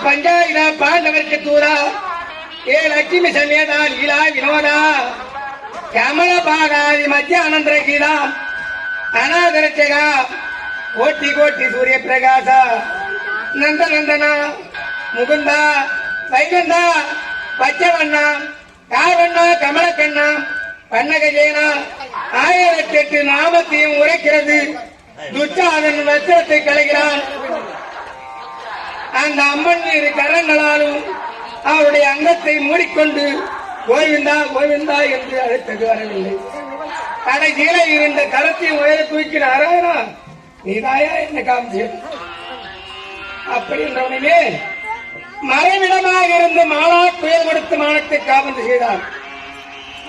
பஞ்சாயிரா பாண்டவர்க்கு தூரா ஏ லட்சுமி சமேதா லீலா வினோதா கமல பாகாதி மத்திய அனந்தர கீதா அநாதரட்சகா கோட்டி கோட்டி சூரிய பிரகாச நந்த நந்தனா முகுந்தா வைகுந்தா பச்சவண்ணா காவண்ணா கமலக்கண்ணா பன்னகஜேனா 1008 நாமத்தையும் உரைக்கிறது. துச்சாதன் வஸ்திரத்தை கலைகிறான். அந்த அம்மன் இரு கரங்களாலும் அவருடைய அங்கத்தை மூடிக்கொண்டு கோவிந்தா கோவிந்தா என்று அழைத்தது வரவில்லை. கடைசியில இருந்த கரத்தை உயர தூக்கின அராரா நீதாயா என்ன காமிச்சது அப்படி என்றவனே மறைவிடமாக இருந்து மாலா புயல் கொடுத்து மானத்தை காவந்து செய்தார்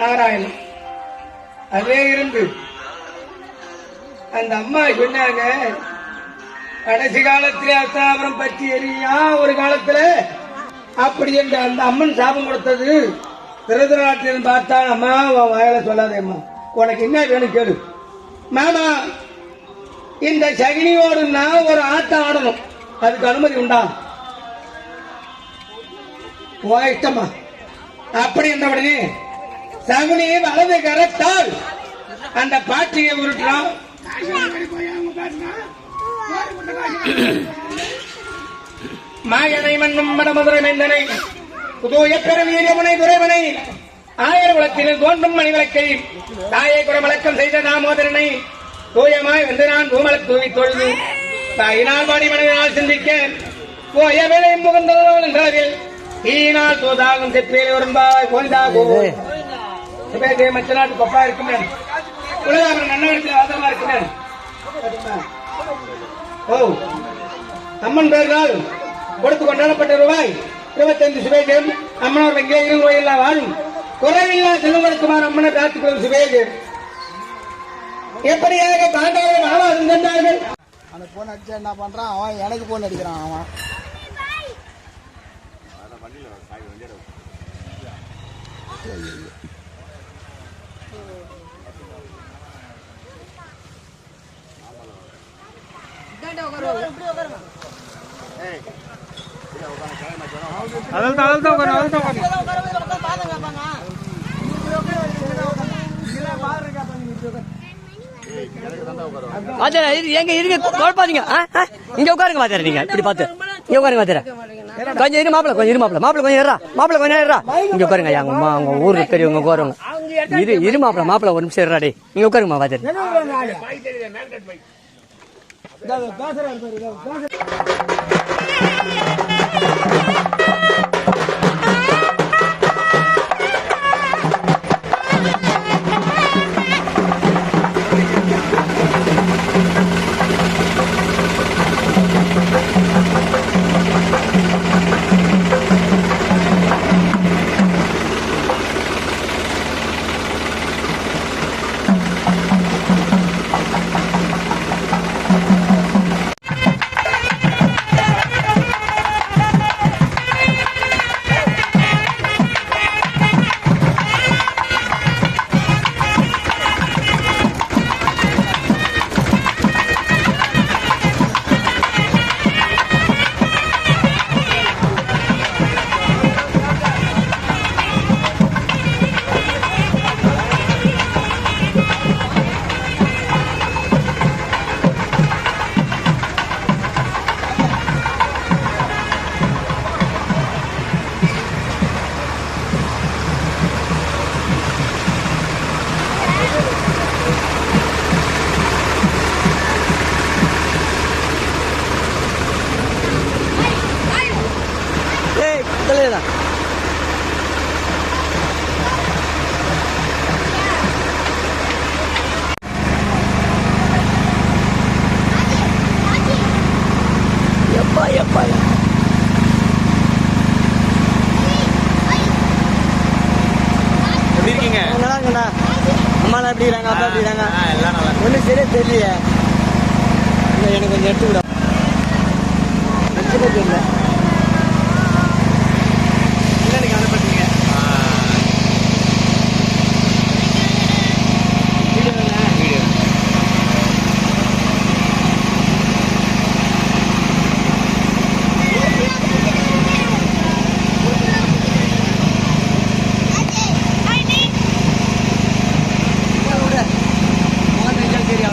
நாராயணன். அதே இருந்து அந்த அம்மா சொன்னாங்க, கடைசி காலத்திலே அஸ்தாபுரம் பற்றி எரியா ஒரு காலத்துல அப்படி என்று அந்த அம்மன் சாபம் கொடுத்தது. திருதராட்டில் பார்த்தா அம்மா வாயில சொல்லாதேம்மா, உனக்கு என்ன வேணும் கேளு. மாமா இந்த சகினியோடு நான் ஒரு ஆட்டம் ஆடணும், அதுக்கு அனுமதி உண்டா? இஷ்டமா அப்படி என்ற உடனே சகுனியை வலது கரத்தால் அந்த பாட்டியை உருட்டுறான். மாயனை மண்ணும் மடமதுரை மைந்தனை புதூய பெருவீரமுனை துரைவனை ஆயிரம் குலத்தில் தோன்றும் மணிவிளக்கை தாயை குடமலக்கம் செய்த தாமோதரனை தூயமாய் வந்து நான் பூமலை தூவி தொழுது தாயினால் பாடி மனதினால் சிந்திக்க போய வேலை முகந்தவர்கள் என்றார்கள். ஈனால் தூதாகும் செப்பேல் ஒருபாய் கோந்தாகோ மற்ற நாட்டு பப்பா இருக்கிறேன் உலகம் நன்னடத்தில் ஆதரவா இருக்கிறேன். ஓ அம்மன் பேர்களால் கொடுத்து கொண்டாடப்பட்ட ரூபாய் 25 சுபேஜம் அம்மனோர் வெங்கே கோயிலா வாழும் குறைவில்லா செல்வகுமார் அம்மனை பிரார்த்திக்கும் சுபேஜம். எப்படியாக பாண்டவர்கள் மனவாசம் சென்றார்கள். அவனுக்கு போன் அடிச்சா என்ன பண்றான், அவன் எனக்கு போன் அடிக்கிறான். அவன் எங்க இருக்கு குழப்பாதீங்க, இங்க உட்காருங்க வாத்தியார. நீங்க இப்படி பார்த்து இங்க உட்காருங்க வாத்தியார. கொஞ்சம் இரு மாப்பிள்ள, கொஞ்சம் இரு மாப்பிள்ள, மாப்பிள்ள கொஞ்சம் ஏறா, மாப்பிள்ள கொஞ்சம் ஏறா. இங்க உட்காருங்க, எங்க அம்மா அவங்க ஊருக்கு பெரியவங்க உட்காருங்க. இரு மாப்பிள்ள, மாப்பிள்ள ஒரு நிமிஷம் ஏறாடே. இங்க உட்காருங்கம்மா வாத்தியார். அம்மாலாம் எப்படி இருக்காங்க, அப்பா எப்படி இருக்காங்க? ஒன்றும் சரியா தெரியலையே, எனக்கு கொஞ்சம் எடுத்துக்கிட்டோம் தெரியல.